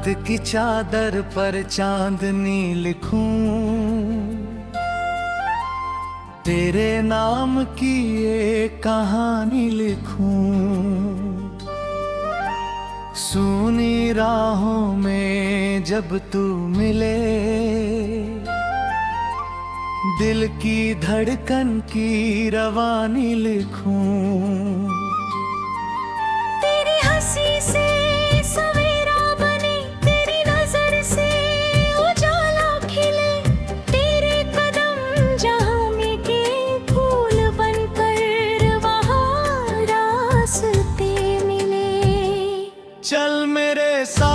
रात की चादर पर चांदनी लिखूं, तेरे नाम की एक कहानी लिखूं। सूनी राहों में जब तू मिले, दिल की धड़कन की रवानी लिखूं। तेरी हंसी से सवेरा बने, तेरी नजर से उजाला खिले, तेरे कदम जहां में के फूल बनकर वहां रास्ते मिले। चल मेरे साथ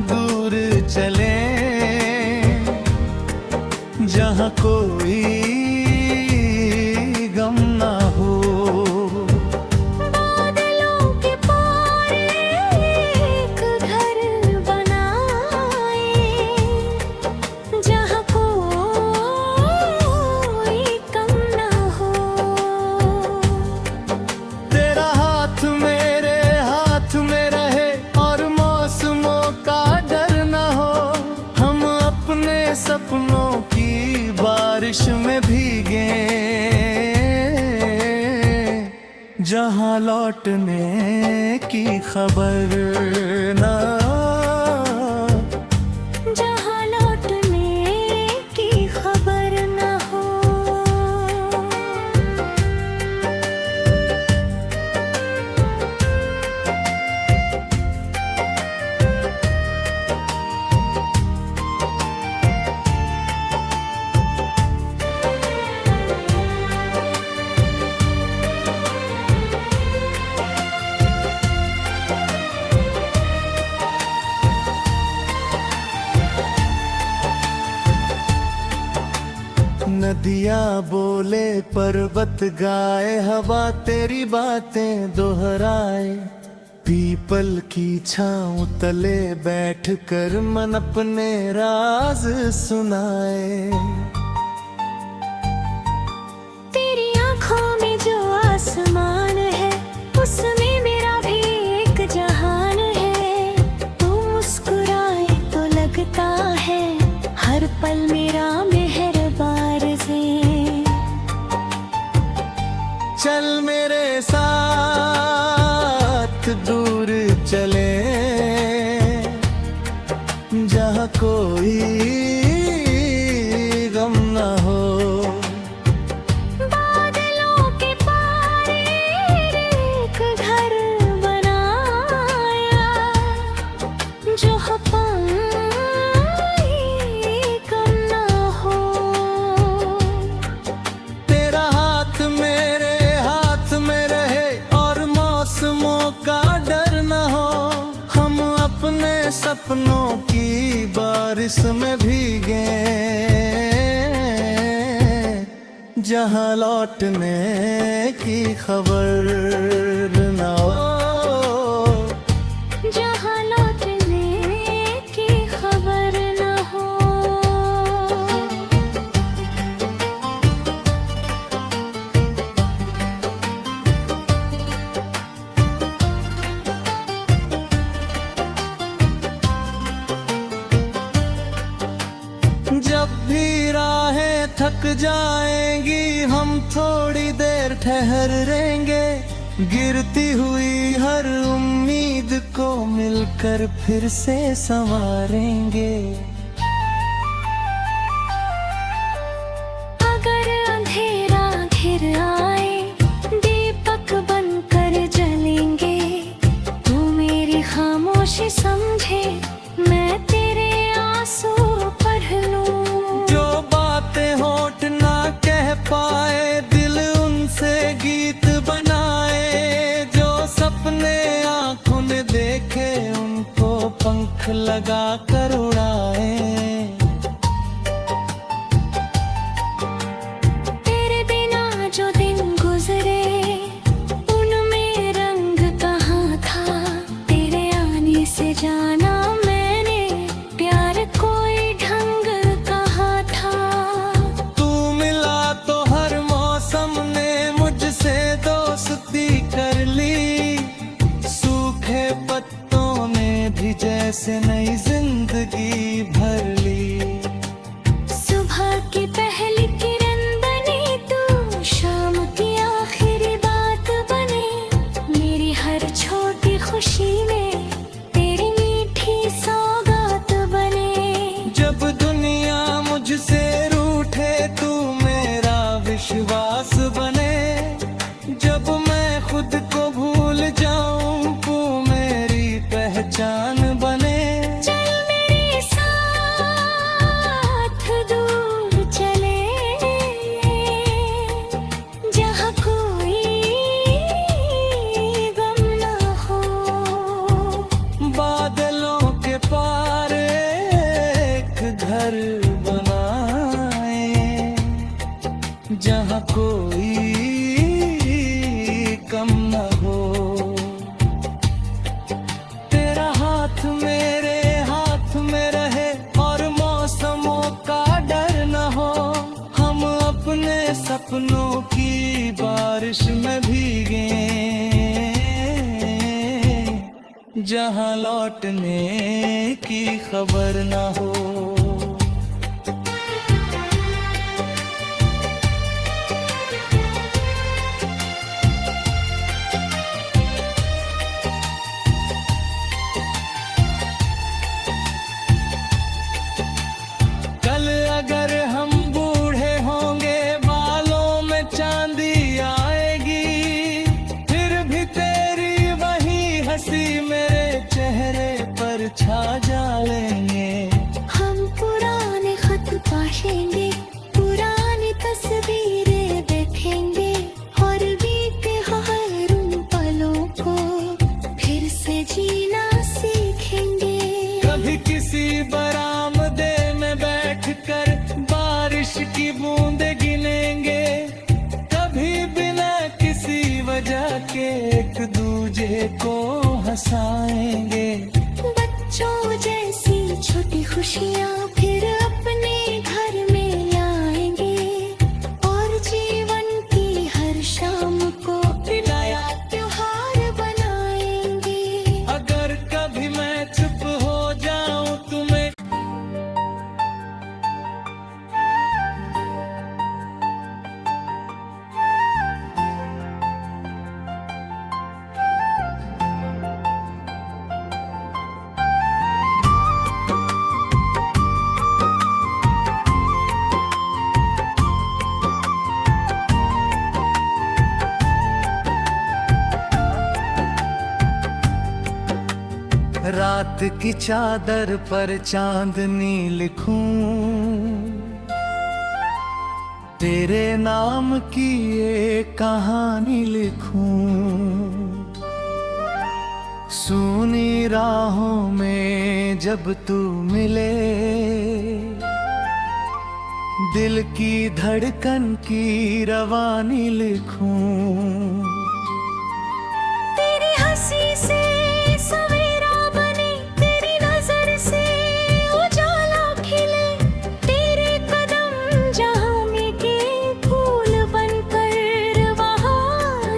दूर चले, जहाँ कोई गम ना हो। बादलों के पार एक घर बनाए, जहाँ कोई कम ना हो। तेरा हाथ मेरे हाथ में रहे और मौसमों का डर न हो। हम अपने सपनों की बारिश में भीगे, जहाँ लौटने की खबर ना, जहाँ लौटने की खबर न हो। नदियाँ बोले पर्वत गाए, हवा तेरी बातें दोहराए। पीपल की छाँव तले बैठ कर मन अपने राज सुनाए। तेरी आँखों में जो आसमान है, उसमें मेरा भी एक जहान है। तू मुस्कुराए तो लगता है हर पल मेरा मेहरबान से। चल मेरे साथ दूर चले, जहाँ कोई गम न हो। बादलों के पार एक घर बनाया, जहाँ कोई कम न हो। तेरा हाथ मेरे हाथ में रहे और मौसमों का डर न हो। हम अपने सपनों की बारिश में भीगे, जहाँ लौटने की खबर न हो। जहाँ लौटने की खबर न हो। जब भी राहें थक जाएंगी, हम थोड़ी देर ठहरेंगे। गिरती हुई हर उम्मीद को मिलकर फिर से संवारेंगे। अगर अंधेरा घिर आए, दीपक बनकर जलेंगे। तू मेरी खामोशी समझे, मैं तेरे आंसू पढ़ लूं। जो बातें होठ ना कह पाए, दिल उनसे गीत बनाए। जो सपने आँखों ने देखे, उनको पंख लगा कर उड़ाए। तेरे बिना जो दिन गुजरे, उनमें रंग कहाँ था। तेरे आने से जाना मैंने, प्यार कोई ढंग कहाँ था। तू मिला तो हर मौसम ने मुझसे दोस्ती कर ली। सूखे पत्तों ने जिंदगी भर ली। सुबह की पहली किरण बने तू, शाम की आखिरी बात बने। मेरी हर छोटी खुशी में तेरी मीठी सौगात बने। जब दुनिया मुझसे रूठे तू मेरा विश्वास बने। जब मैं खुद को भूल जाऊं तू मेरी पहचान बने। चल मेरे साथ दूर चले, जहाँ कोई गम ना हो। बादलों के पार एक घर बनाए, जहाँ कोई कम न हो। तेरा हाथ मेरे हाथ में रहे और मौसमों का डर न हो। हम अपने सपनों की बारिश में भीगे, जहाँ लौटने की खबर न हो। कल अगर हम बूढ़े होंगे बालों में चांदी आएगी, फिर भी तेरी वही हंसी मेरे चेहरे पर छा जाएंगे। हम पुराने खत पाशेंगे, पुरानी तस्वीरें देखेंगे और बीते हर उन पलों को फिर से जीना सीखेंगे। कभी किसी बरामदे में बैठकर बारिश की बूंदे गिनेंगे। कभी बिना किसी वजह के एक दूजे को हंसाएंगे। बच्चों जैसी छोटी खुशियाँ फिर अपने घर में लाएंगे और जीवन की हर शाम को नया त्योहार बनाएंगे। अगर कभी मैं चुप हो जाऊं तुम्हें रात की चादर पर चांदनी लिखूं, तेरे नाम की एक कहानी लिखूं। सूनी राहों में जब तू मिले, दिल की धड़कन की रवानी लिखूं। तेरी हंसी से सवेरा बने, तेरी नजर से उजाला खिले। तेरे कदम जहाँ मिटे फूल बनकर वहाँ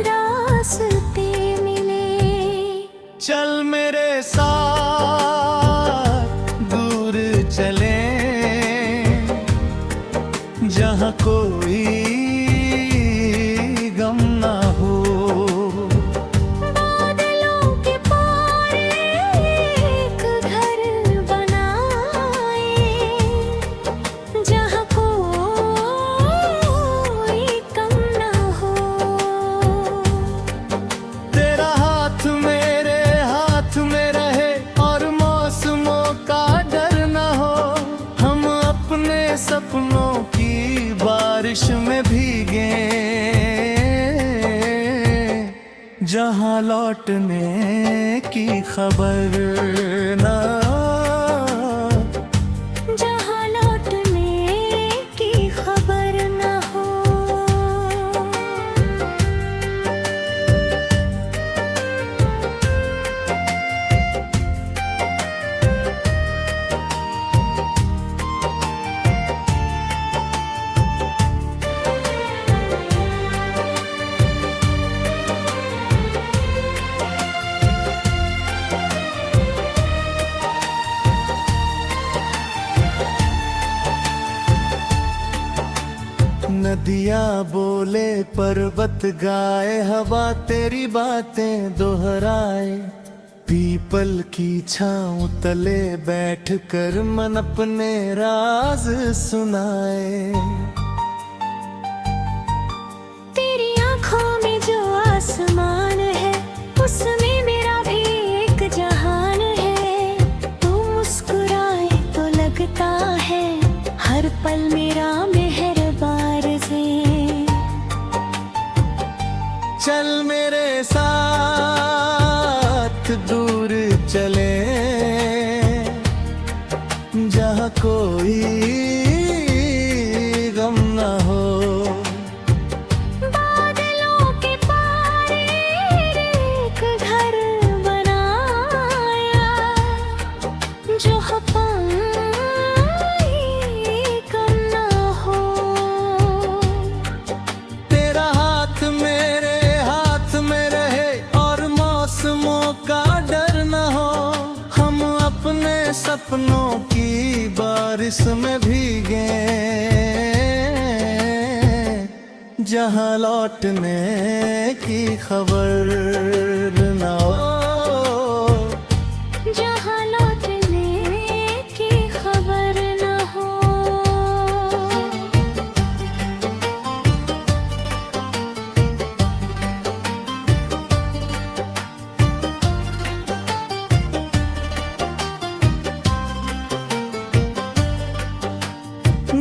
रास्ते मिले। चल मेरे साथ दूर चले, जहाँ कोई गम ना हो। बादलों के पार एक घर बनाए, जहाँ कोई कम ना हो। तेरा हाथ मेरे हाथ में रहे और मौसमों का डर न हो। हम अपने सपनों की बारिश में भीगे, जहाँ लौटने की खबर ना। जहाँ लौटने की खबर न हो। नदियाँ बोले पर्वत गाए, हवा तेरी बातें दोहराए। पीपल की छाँव तले बैठ कर मन अपने राज सुनाए। तेरी आँखों में जो आसमान है, उसमें मेरा भी एक जहान है। तू मुस्कुराए तो लगता है हर पल मेरा मेहरबान से। चल मेरे साथ दूर चले, जहाँ कोई गम न हो। बादलों के पार एक घर बनाया, जहाँ पानी कम न हो। तेरा हाथ मेरे हाथ में रहे और मौसमों का डर न हो। हम अपने सपनों की बारिश में भीगे, जहाँ लौटने की खबर न हो। जहाँ लौटने की खबर न हो।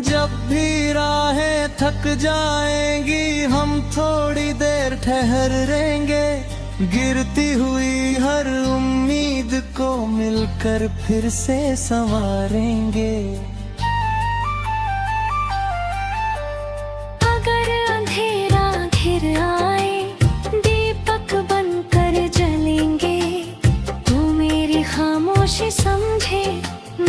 जब भी राहें थक जाएंगी, हम थोड़ी देर ठहरेंगे। गिरती हुई हर उम्मीद को मिलकर फिर से संवारेंगे। अगर अंधेरा घिर आए, दीपक बनकर जलेंगे। तू मेरी खामोशी समझे,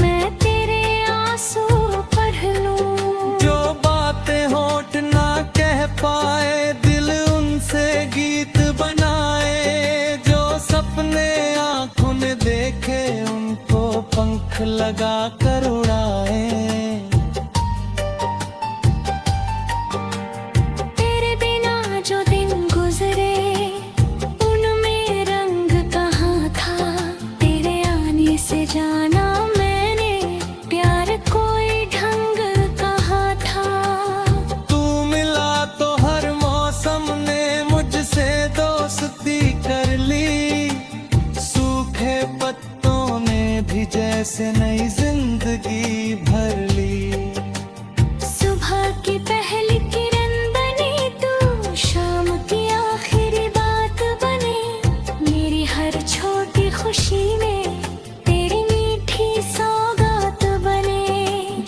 मैं तेरे आंसू पढ़ लूं। जो बातें होठ ना कह पाए, दिल उनसे गीत बनाए। जो सपने आँखों ने देखे, उनको पंख लगा कर उड़ाए। तेरे बिना जो दिन गुजरे, उनमें रंग कहाँ था। तेरे आने से जाना मैंने, प्यार कोई ढंग कहाँ था। तू मिला तो हर मौसम ने मुझसे दोस्ती कर ली। सूखे पत्तों ने भी जैसे नई जिंदगी भर ली। सुबह की पहली किरण बनी तू, शाम की आखिरी बात बने। मेरी हर छोटी खुशी में तेरी मीठी सौगात बने।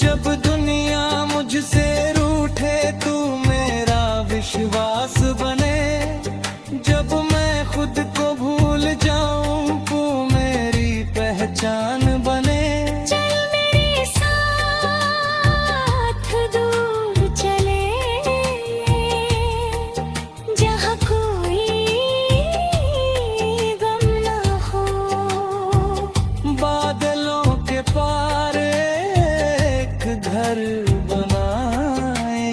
जब दुनिया मुझसे रूठे, तू मेरा विश्वास बने। जब मैं खुद को भूल जाऊं, तू मेरी पहचान बने। चल मेरे साथ दूर चले, जहाँ कोई गम न हो। बादलों के पार एक घर बनाए,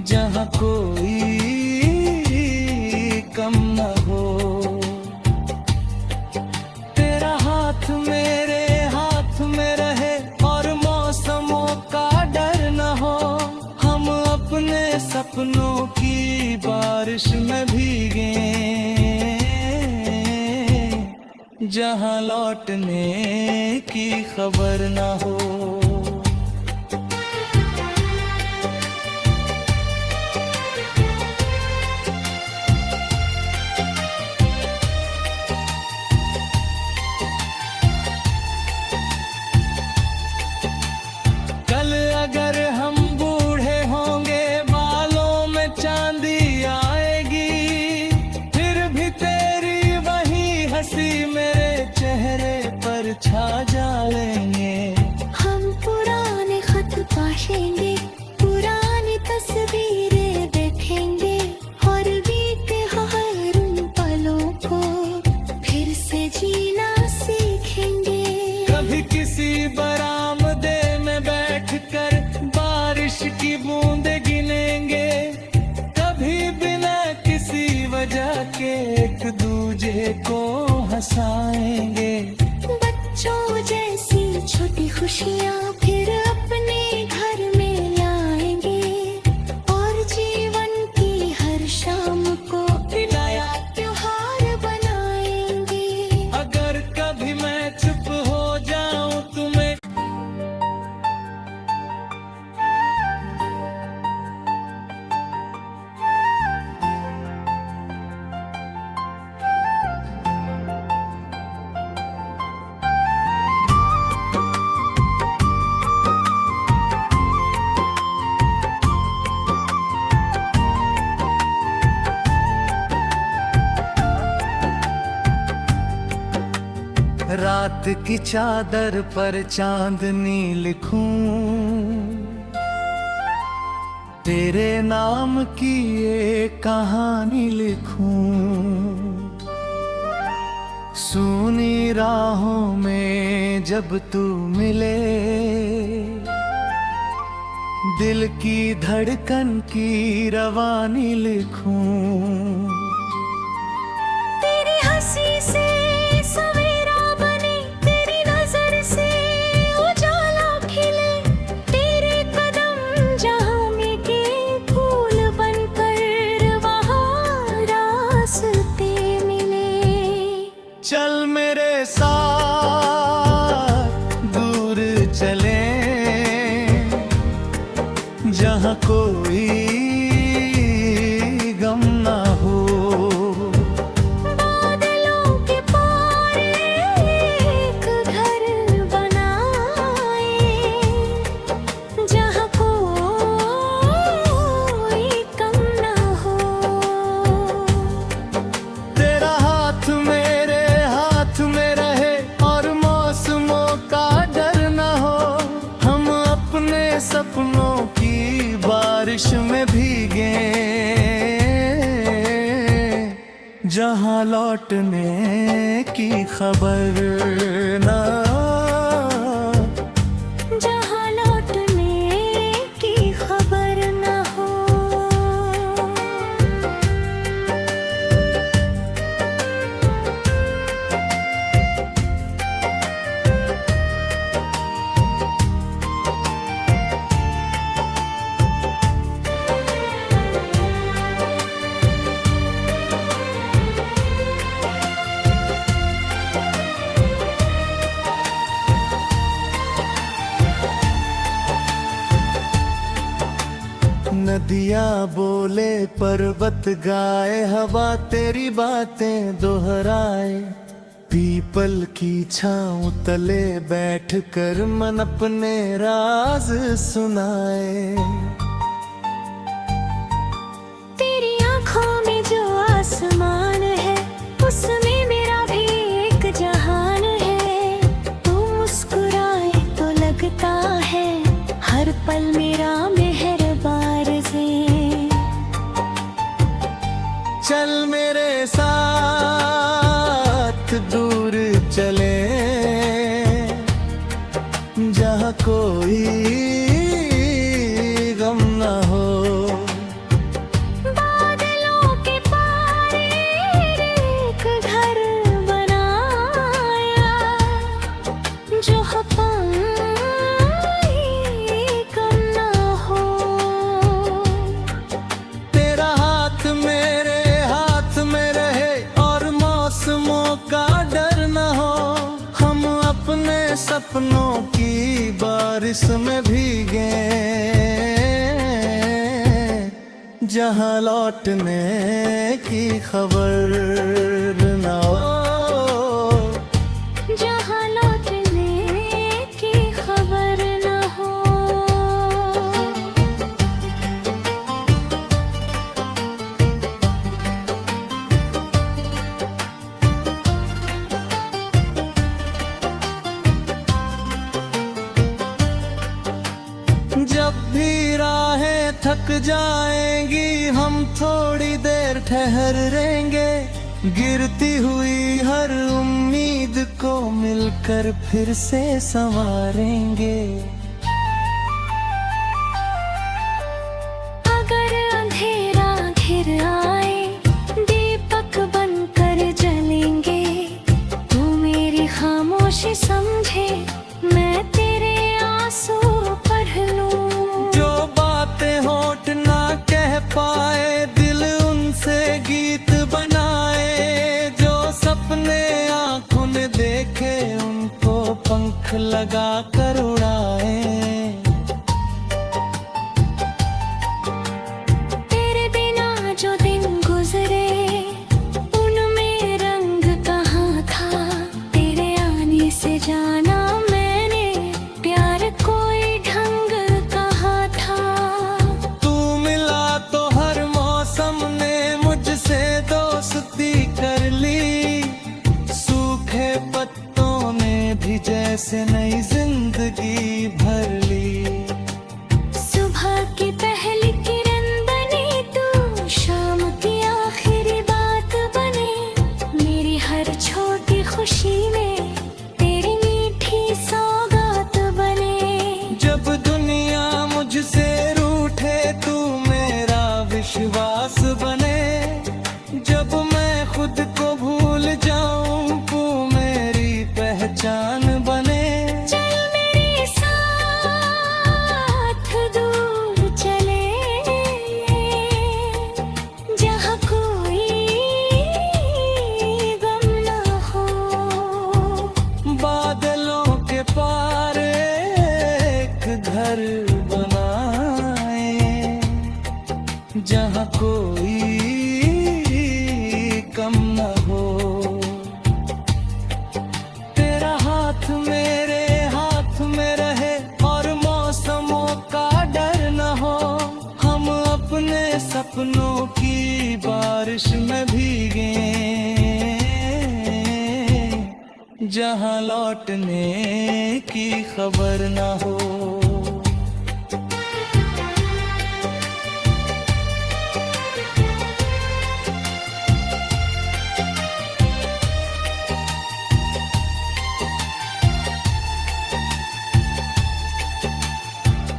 जहाँ कोई कम न हो। तेरा हाथ मेरे हाथ में रहे और मौसमों का डर न हो। हम अपने सपनों की बारिश में भीगे, जहाँ लौटने की खबर न हो। कल अगर हम बूढ़े होंगे, बालों में चांदी आएगी। फिर भी तेरी वही हंसी मेरे चेहरे पर छा जाएंगे। हम पुराने खत पाशेंगे, पुरानी तस्वीरें देखेंगे। और बीते हर उन पलों को फिर से जीना सीखेंगे। कभी किसी बरामदे में बैठकर बारिश की बूंदें गिन पास आएंगे। बच्चों जैसी छोटी खुशियाँ फिर अपने घर में लाएंगे और जीवन की हर शाम को नया त्योहार बनाएंगे। अगर कभी मैं चुप हो जाऊं तुम्हें रात की चादर पर चांदनी लिखूं, तेरे नाम की एक कहानी लिखूं। सूनी राहों में जब तू मिले, दिल की धड़कन की रवानी लिखूं। तेरी हंसी से सवेरा बने, तेरी नजर से उजाला खिले, तेरे कदम जहाँ मिटे फूल बनकर वहाँ रास्ते मिले। चल मेरे साथ दूर चले, जहाँ कोई गम ना हो। बादलों के पार एक घर बनाए, जहाँ कोई कम ना हो। तेरा हाथ मेरे हाथ में रहे और मौसमों का डर न हो। हम अपने सपनों की बारिश में भीगे, जहाँ लौटने की खबर ना, जहाँ लौटने की खबर न हो। नदियाँ बोले पर्वत गाए, हवा तेरी बातें दोहराए। पीपल की छाँव तले बैठ कर मन अपने राज सुनाए। तेरी आँखों में जो आसमान है, उसमें मेरा भी एक जहान है। तू मुस्कुराए तो लगता है हर पल मेरा मेहरबार से। चल मेरे साथ दूर चले, जहाँ कोई गम न हो। बादलों के पार एक घर बनाया, जहाँ कोई कम ना हो। तेरा हाथ मेरे हाथ में रहे और मौसमों का डर न हो। हम अपने सपनों की बारिश में भीगे, जहाँ लौटने की खबर न हो। जहाँ लौटने की खबर न हो। जब भी राहें थक जाएंगी, हम थोड़ी देर ठहरेंगे। गिरती हुई हर उम्मीद को मिलकर फिर से संवारेंगे। अगर अंधेरा घिर आए, दीपक बनकर जलेंगे। पंख लगा कर उड़ाए। तेरे बिना जो दिन गुजरे उनमें रंग कहाँ था, तेरे आने से जाना मैंने प्यार कोई ढंग कहाँ था। तू मिला तो हर मौसम ने मुझसे दोस्ती कर ली, सूखे पत्तों ने भी जैसे नई जिंदगी भर ली। सुबह की पहली किरण बने तू, शाम की आखिरी बात बने, मेरी हर छोटी खुशी में तेरी मीठी सौगात बने। जब दुनिया मुझसे रूठे तू मेरा विश्वास बने, जब मैं खुद को भूल जाऊं तू मेरी पहचान बने। चल मेरे साथ दूर चले, जहाँ कोई गम न हो। बादलों के पार एक घर बनाए, जहाँ कोई कम न हो। तेरा हाथ मेरे हाथ में रहे और मौसमों का डर न हो, हम अपने सपनों की बारिश में भीगे, जहाँ लौटने की खबर न हो।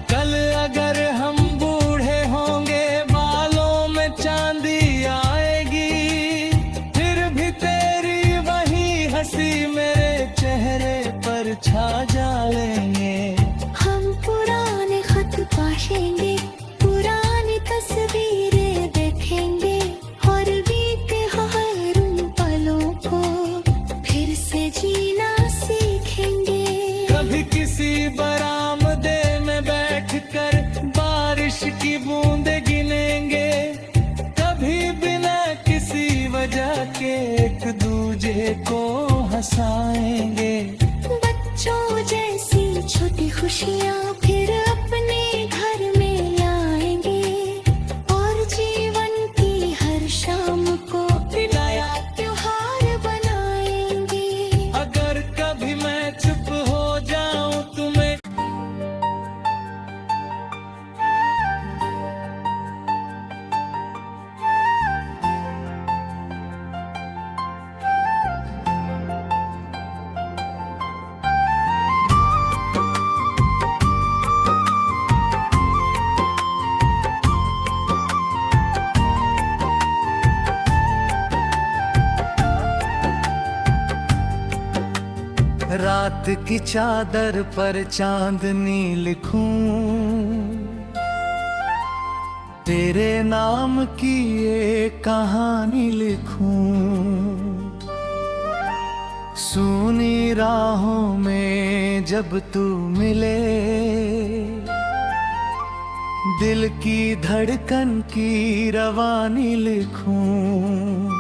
कल अगर हम बूढ़े होंगे बालों में चांदी आएगी, फिर भी तेरी वही हंसी मेरे चेहरे पर छा जाएंगे। हम पुराने खत पाशेंगे, पुरानी तस्वीरें देखेंगे और बीते हर उन पलों को फिर से जीना सीखेंगे। कभी किसी बरामदे में बैठकर बारिश की बूंदें गिनेंगे, कभी बिना किसी वजह के एक दूजे को हंसाएंगे। बच्चों जैसी छोटी खुशियाँ फिर अपने घर में लाएंगे और जीवन की हर शाम को नया त्योहार बनाएंगे। अगर कभी मैं चुप हो जाऊं तुम्हें रात की चादर पर चांदनी लिखूं, तेरे नाम की एक कहानी लिखूं। सूनी राहों में जब तू मिले, दिल की धड़कन की रवानी लिखूं।